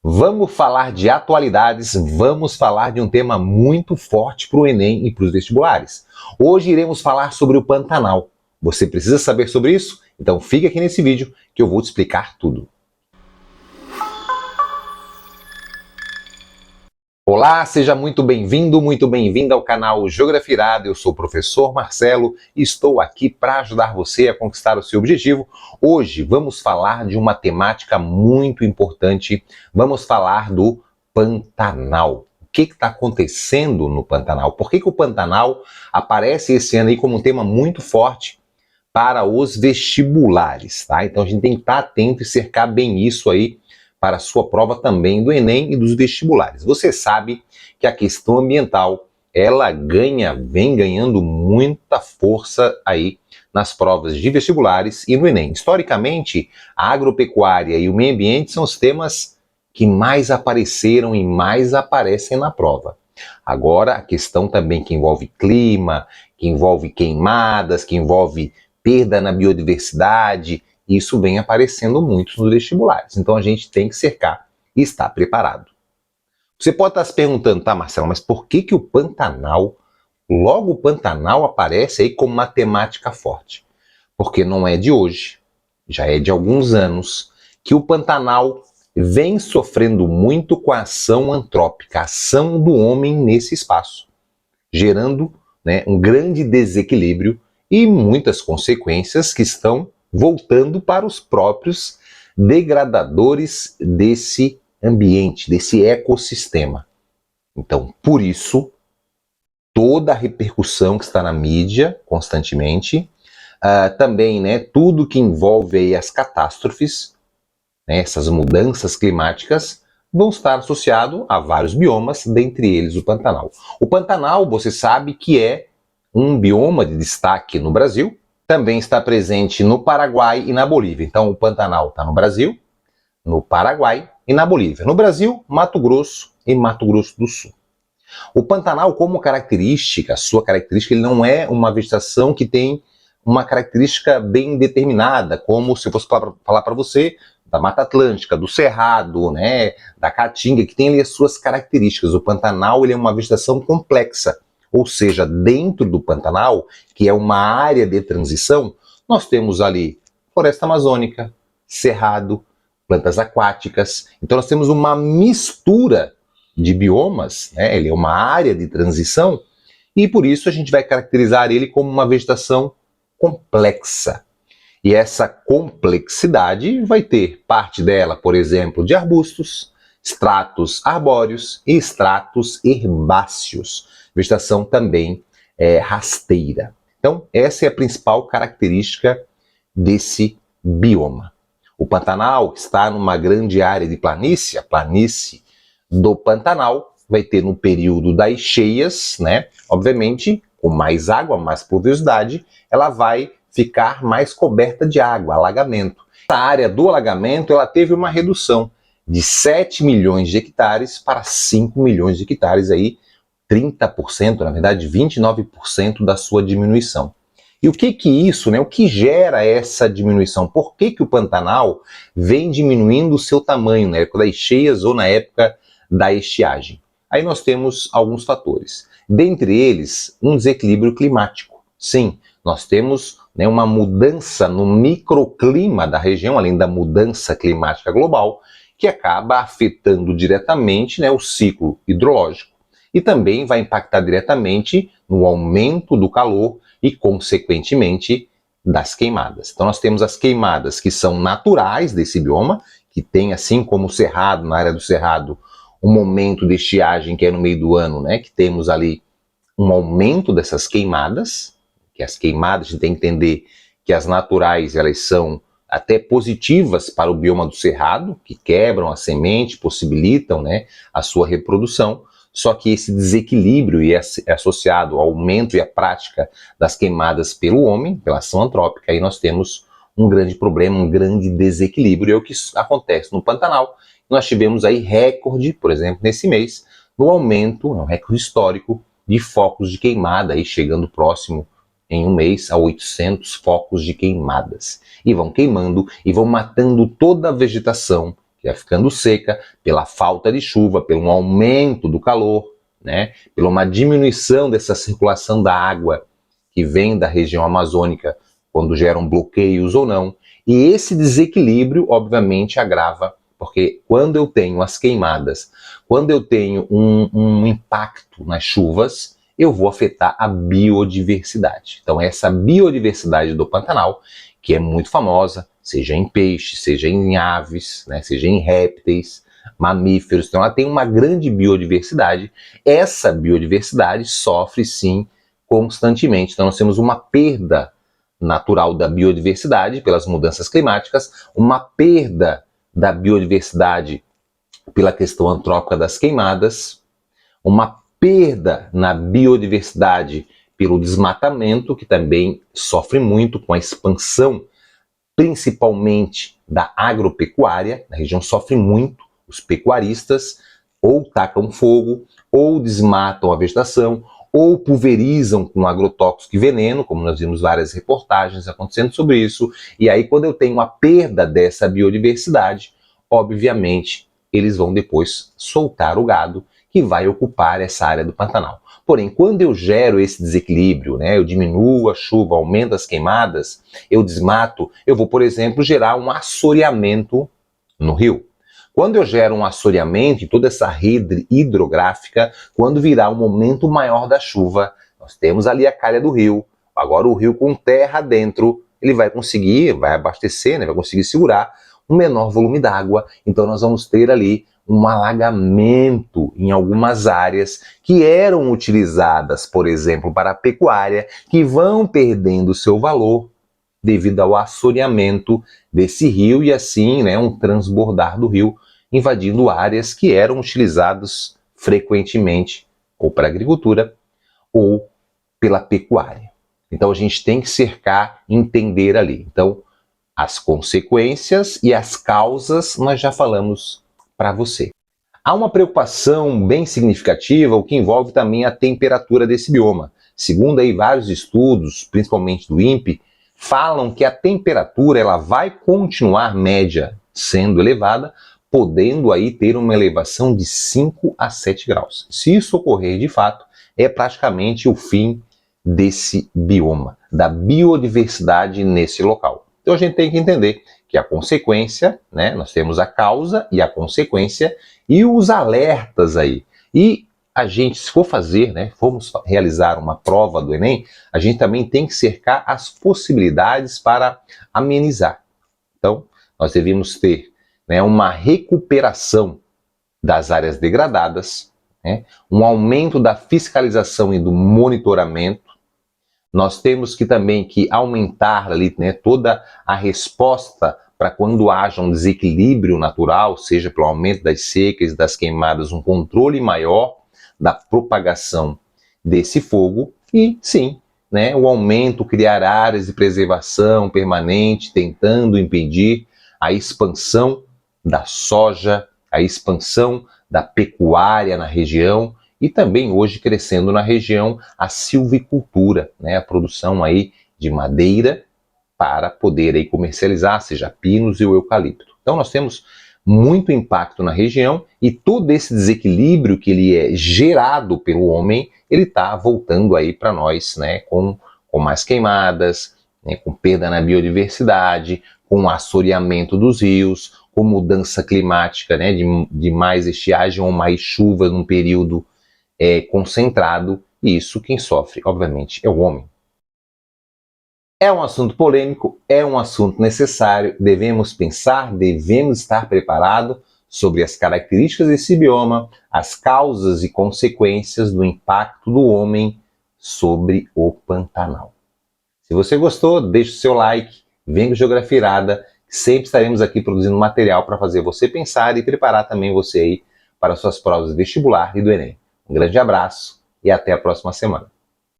Vamos falar de atualidades, vamos falar de um tema muito forte para o Enem e para os vestibulares. Hoje iremos falar sobre o Pantanal. Você precisa saber sobre isso? Então fica aqui nesse vídeo que eu vou te explicar tudo. Olá, seja muito bem-vindo, muito bem-vinda ao canal Geografia Irada. Eu sou o professor Marcelo e estou aqui para ajudar você a conquistar o seu objetivo. Hoje vamos falar de uma temática muito importante. Vamos falar do Pantanal. O que está acontecendo no Pantanal? Por que o Pantanal aparece esse ano aí como um tema muito forte para os vestibulares, tá? Então a gente tem que estar atento e cercar bem isso aí para a sua prova também do Enem e dos vestibulares. Você sabe que a questão ambiental, ela vem ganhando muita força aí nas provas de vestibulares e no Enem. Historicamente, a agropecuária e o meio ambiente são os temas que mais apareceram e mais aparecem na prova. Agora, a questão também que envolve clima, que envolve queimadas, que envolve perda na biodiversidade, isso vem aparecendo muito nos vestibulares. Então a gente tem que cercar e estar preparado. Você pode estar se perguntando, tá, Marcelo, mas por que o Pantanal, logo o Pantanal aparece aí como uma temática forte? Porque não é de hoje, já é de alguns anos, que o Pantanal vem sofrendo muito com a ação antrópica, a ação do homem nesse espaço, gerando, um grande desequilíbrio e muitas consequências que estão voltando para os próprios degradadores desse ambiente, desse ecossistema. Então, por isso, toda a repercussão que está na mídia constantemente, também, tudo que envolve aí as catástrofes, essas mudanças climáticas, vão estar associados a vários biomas, dentre eles o Pantanal. O Pantanal, você sabe que é um bioma de destaque no Brasil, também está presente no Paraguai e na Bolívia. Então, o Pantanal está no Brasil, no Paraguai e na Bolívia. No Brasil, Mato Grosso e Mato Grosso do Sul. O Pantanal, como característica, sua característica, ele não é uma vegetação que tem uma característica bem determinada, como se eu fosse falar para você da Mata Atlântica, do Cerrado, da Caatinga, que tem ali as suas características. O Pantanal ele é uma vegetação complexa. Ou seja, dentro do Pantanal, que é uma área de transição, nós temos ali floresta amazônica, cerrado, plantas aquáticas. Então nós temos uma mistura de biomas, ele é uma área de transição, e por isso a gente vai caracterizar ele como uma vegetação complexa. E essa complexidade vai ter parte dela, por exemplo, de arbustos, estratos arbóreos e estratos herbáceos. Vegetação também rasteira. Então, essa é a principal característica desse bioma. O Pantanal está numa grande área de planície. A planície do Pantanal vai ter no período das cheias, obviamente, com mais água, mais pluviosidade, ela vai ficar mais coberta de água, alagamento. A área do alagamento ela teve uma redução de 7 milhões de hectares para 5 milhões de hectares aí, 30%, na verdade 29% da sua diminuição. E o que isso, o que gera essa diminuição? Por que o Pantanal vem diminuindo o seu tamanho na época das cheias ou na época da estiagem? Aí nós temos alguns fatores. Dentre eles, um desequilíbrio climático. Sim, nós temos uma mudança no microclima da região, além da mudança climática global, que acaba afetando diretamente o ciclo hidrológico. E também vai impactar diretamente no aumento do calor e, consequentemente, das queimadas. Então nós temos as queimadas que são naturais desse bioma, que tem, assim como o Cerrado, na área do Cerrado, um momento de estiagem que é no meio do ano, que temos ali um aumento dessas queimadas, que as queimadas a gente tem que entender que as naturais elas são até positivas para o bioma do Cerrado, que quebram a semente, possibilitam a sua reprodução. Só que esse desequilíbrio é associado ao aumento e à prática das queimadas pelo homem, pela ação antrópica, aí nós temos um grande problema, um grande desequilíbrio. É o que acontece no Pantanal. Nós tivemos aí recorde, por exemplo, nesse mês, no aumento, um recorde histórico, de focos de queimada, aí chegando próximo em um mês a 800 focos de queimadas. E vão queimando e vão matando toda a vegetação que vai ficando seca pela falta de chuva, pelo aumento do calor, né, pela uma diminuição dessa circulação da água que vem da região amazônica, quando geram bloqueios ou não. E esse desequilíbrio, obviamente, agrava, porque quando eu tenho as queimadas, quando eu tenho um impacto nas chuvas, eu vou afetar a biodiversidade. Então, essa biodiversidade do Pantanal, que é muito famosa, seja em peixes, seja em aves, né, seja em répteis, mamíferos, então ela tem uma grande biodiversidade. Essa biodiversidade sofre, sim, constantemente. Então, nós temos uma perda natural da biodiversidade pelas mudanças climáticas, uma perda da biodiversidade pela questão antrópica das queimadas, uma perda na biodiversidade pelo desmatamento, que também sofre muito com a expansão, principalmente da agropecuária. A região sofre muito, os pecuaristas ou tacam fogo, ou desmatam a vegetação, ou pulverizam com agrotóxico e veneno, como nós vimos várias reportagens acontecendo sobre isso. E aí, quando eu tenho a perda dessa biodiversidade, obviamente, eles vão depois soltar o gado que vai ocupar essa área do Pantanal. Porém, quando eu gero esse desequilíbrio, né, eu diminuo a chuva, aumento as queimadas, eu desmato, eu vou, por exemplo, gerar um assoreamento no rio. Quando eu gero um assoreamento em toda essa rede hidrográfica, quando virar um momento maior da chuva, nós temos ali a calha do rio. Agora o rio com terra dentro, ele vai conseguir, vai abastecer, né, vai conseguir segurar um menor volume d'água. Então nós vamos ter ali um alagamento em algumas áreas que eram utilizadas, por exemplo, para a pecuária, que vão perdendo seu valor devido ao assoreamento desse rio e assim, né, um transbordar do rio, invadindo áreas que eram utilizadas frequentemente ou para a agricultura ou pela pecuária. Então a gente tem que cercar, entender ali. Então, as consequências e as causas nós já falamos para você. Há uma preocupação bem significativa, o que envolve também a temperatura desse bioma. Segundo aí vários estudos, principalmente do INPE, falam que a temperatura ela vai continuar média sendo elevada, podendo aí ter uma elevação de 5 a 7 graus. Se isso ocorrer de fato, é praticamente o fim desse bioma, da biodiversidade nesse local. Então a gente tem que entender que a consequência, né, nós temos a causa e a consequência e os alertas aí. E a gente, se for fazer, né, formos realizar uma prova do Enem, a gente também tem que cercar as possibilidades para amenizar. Então, nós devemos ter, né, uma recuperação das áreas degradadas, né, um aumento da fiscalização e do monitoramento. Nós temos que também aumentar ali, né, toda a resposta para quando haja um desequilíbrio natural, seja pelo aumento das secas, das queimadas, um controle maior da propagação desse fogo e, sim, né, o aumento, criar áreas de preservação permanente, tentando impedir a expansão da soja, a expansão da pecuária na região e também hoje crescendo na região a silvicultura, né, a produção aí de madeira para poder aí comercializar, seja pinos e o eucalipto. Então nós temos muito impacto na região e todo esse desequilíbrio que ele é gerado pelo homem, ele está voltando aí para nós, né, com mais queimadas, né, com perda na biodiversidade, com assoreamento dos rios, com mudança climática, né, de mais estiagem ou mais chuva num período concentrado, e isso quem sofre, obviamente, é o homem. É um assunto polêmico, é um assunto necessário, devemos pensar, devemos estar preparados sobre as características desse bioma, as causas e consequências do impacto do homem sobre o Pantanal. Se você gostou, deixe o seu like, vem com Geografia Irada, sempre estaremos aqui produzindo material para fazer você pensar e preparar também você aí para suas provas vestibular e do Enem. Um grande abraço e até a próxima semana.